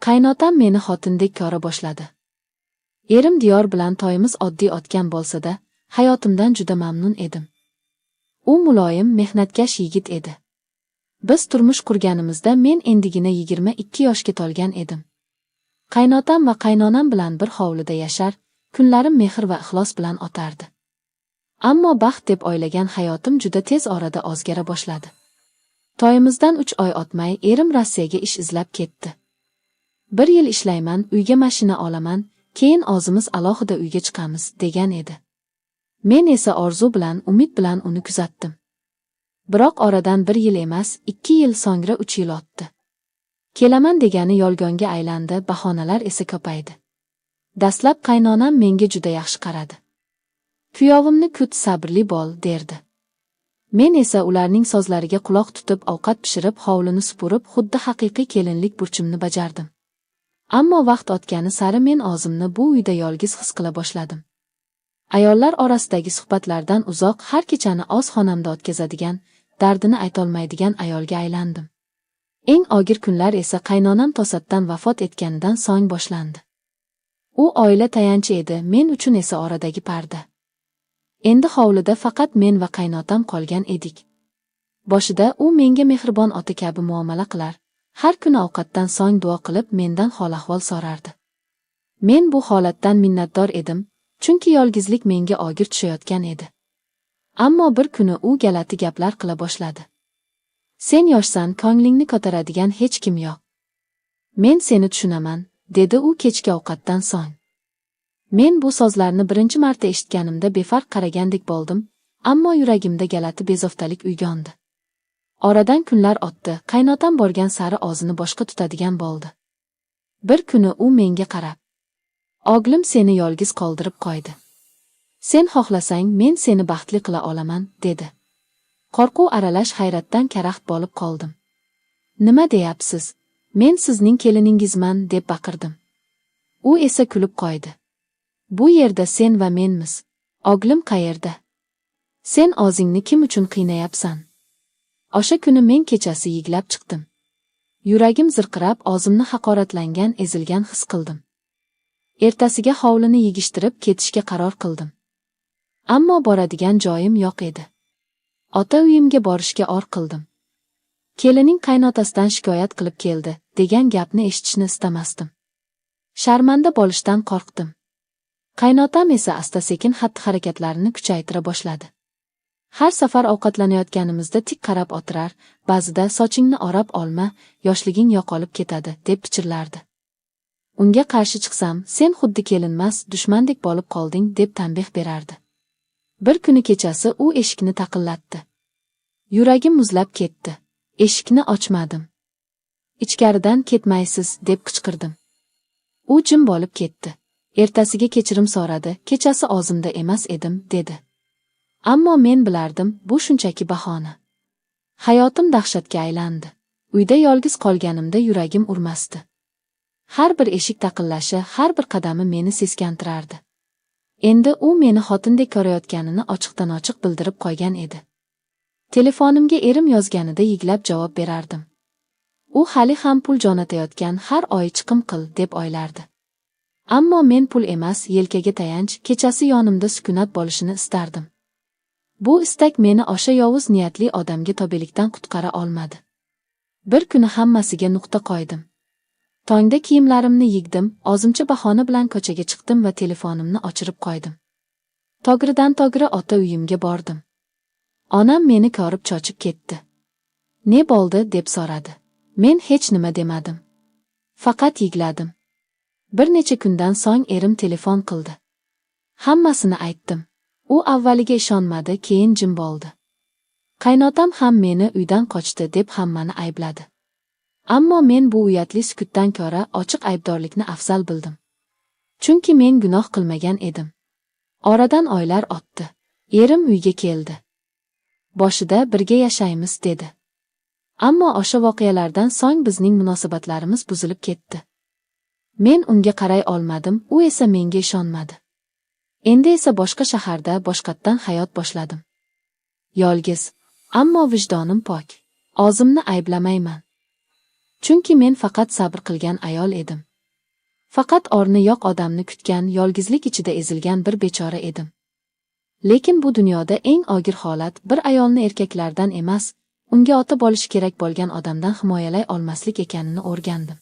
Qaynotam meni xotindek ko'ra boshladi. Erim Diyor bilan toyimiz oddiy o'tgan bo'lsa-da, hayotimdan juda mamnun edim. U muloyim, mehnatkash yigit edi. Biz turmush qurganimizda men endigina 22 yoshga to'lgan edim. Qaynotam va qaynonam bilan bir hovlida yashar, kunlarim mehr va ixlos bilan o'tardi. Ammo baxt deb o'ylagan hayotim juda tez orada o'zgara boshladi. Toyimizdan 3 oy o'tmay erim Rossiyaga ish izlab ketdi. 1 yil ishlayman, uyga mashina olaman, keyin o'zimiz alohida uyga chiqamiz degan edi. Men esa orzu bilan, umid bilan uni kuzatdim. Biroq oradan 1 yil emas, 2 yil so'ngra 3 yil o'tdi. Kelaman degani yolg'onga aylandi, bahonalar esa ko'paydi. Dastlab qaynonam menga juda yaxshi qaradi. Kuyovimni kut, sabrli bo'l, derdi. Men esa ularning so'zlariga quloq tutib, ovqat pishirib, hovlini supurib, xuddi haqiqiy kelinlik burchimni bajardim. Ammo vaqt o'tgani sari men o'zimni bu uyda yolg'iz his qila boshladim. Ayollar orasidagi suhbatlardan uzoq, har kechani o'z xonamda o'tkazadigan, dardini aytolmaydigan ayolga aylandim. Eng og'ir kunlar esa qaynonam to'satdan vafot etganidan so'ng boshlandi. U oila tayanchi edi, men uchun esa oradagi parda. Endi hovlida faqat men va qaynotam qolgan edik. Boshida u menga mehribon ota kabi muomala qilar, har kuni ovqatdan so'ng duo qilib mendan hol-ahvol so'rardi. Men bu holatdan minnatdor edim, chunki yolg'izlik menga og'ir tushayotgan edi. Ammo bir kuni u galati gaplar qila boshladi. Sen yoshsan, ko'nglingni ko'taradigan hech kim yo'q. Men seni tushunaman, dedi u kechki ovqatdan so'ng. Men bu so'zlarni birinchi marta eshitganimda befarq qaragandek bo'ldim, ammo yuragimda galati bezoftalik uyg'ondi. Oradan kunlar o'tdi, qaynotam borgan sari o'zini boshqa tutadigan bo'ldi. Bir kuni u menga qarab, "O'g'lim seni yolg'iz qoldirib qo'ydi. Sen xohlasang men seni baxtli qila olaman", dedi. Qo'rquv aralash hayratdan karaxt bo'lib qoldim. "Nima deyapsiz? Men sizning keliningizman", deb baqirdim. U esa kulib qo'ydi. "Bu yerda sen va menmiz. O'g'lim qayerda? Sen o'zingni kim uchun qiynayapsan?" O'sha kuni men kechasi yig'lab chiqdim. Yuragim zirqirab, o'zimni haqoratlangan, ezilgan his qildim. Ertasiga hovlini yig'ishtirib ketishga qaror qildim. Ammo boradigan joyim yo'q edi. Ota uyimga borishga or qildim. Kelining qaynotasidan shikoyat qilib keldi, degan gapni eshitishni istamasdim. Sharmanda bo'lishdan qo'rqdim. Qaynotam esa asta-sekin xatti-harakatlarini kuchaytira boshladi. Har safar ovqatlanayotganimizda tik qarab o'tirar, ba'zida "Sochingni o'rab olma, yoshliging yo'qolib ketadi", deb pichirlardi. Unga qarshi chiqsam, "Sen xuddi kelinmas, dushmandek bo'lib qolding", deb tanbeh berardi. Bir kuni kechasi u eshikni taqillatdi. Yuragim muzlab ketdi. Eshikni ochmadim. "Ichkaridan ketmaysiz", deb qichqirdim. U jim bo'lib ketdi. Ertasiga kechirim so'radi, "Kechasi o'zimda emas edim", dedi. Ammo men bilardim, bu shunchaki bahona. Hayotim dahshatga aylandi. Uyda yolg'iz qolganimda yuragim urmasdi. Har bir eshik taqillashi, har bir qadami meni seskantirardi. Endi u meni xotindek ko'rayotganini ochiqdan-ochiq bildirib qo'ygan edi. Telefonimga erim yozganida yig'lab javob berardim. U hali ham pul jo'natayotgan, har oy chiqim qil, deb o'ylardi. Ammo men pul emas, yelkaga tayanch, kechasi yonimda sukunat bo'lishini istardim. Bu istak meni o'sha yovuz niyatli odamga tobelikdan qutqara olmadi. Bir kuni hammasiga nuqta qo'ydim. Tongda kiyimlarimni yig'dim, o'zimcha bahona bilan ko'chaga chiqdim va telefonimni o'chirib qo'ydim. Tog'ridan-tog'ri ota uyimga bordim. Onam meni ko'rib cho'chib ketdi. "Ne bo'ldi?" deb so'radi. Men hech nima demadim. Faqat yig'ladim. Bir necha kundan so'ng erim telefon qildi. Hammasini aytdim. U avvaliga ishonmadi, keyin jim bo'ldi. Qaynotam ham meni uydan qochdi deb hammani aybladi. Ammo men bu uyatli sukutdan ko'ra ochiq aybdorlikni afzal bildim. Chunki men gunoh qilmagan edim. Oradan oylar o'tdi. Erim uyga keldi. Boshida birga yashaymiz, dedi. Ammo o'sha voqealardan so'ng bizning munosabatlarimiz buzilib ketdi. Men unga qaray olmadim, u esa menga ishonmadi. Endi esa boshqa shaharda boshqatdan hayot boshladim. Yolg'iz, ammo vijdonim pok. O'zimni ayblamayman. Chunki men faqat sabr qilgan ayol edim. Faqat orni yo'q odamni kutgan, yolg'izlik ichida ezilgan bir bechora edim. Lekin bu dunyoda eng og'ir holat bir ayolni erkaklardan emas, unga ota bo'lishi kerak bo'lgan odamdan himoyalay olmaslik ekanini o'rgandim.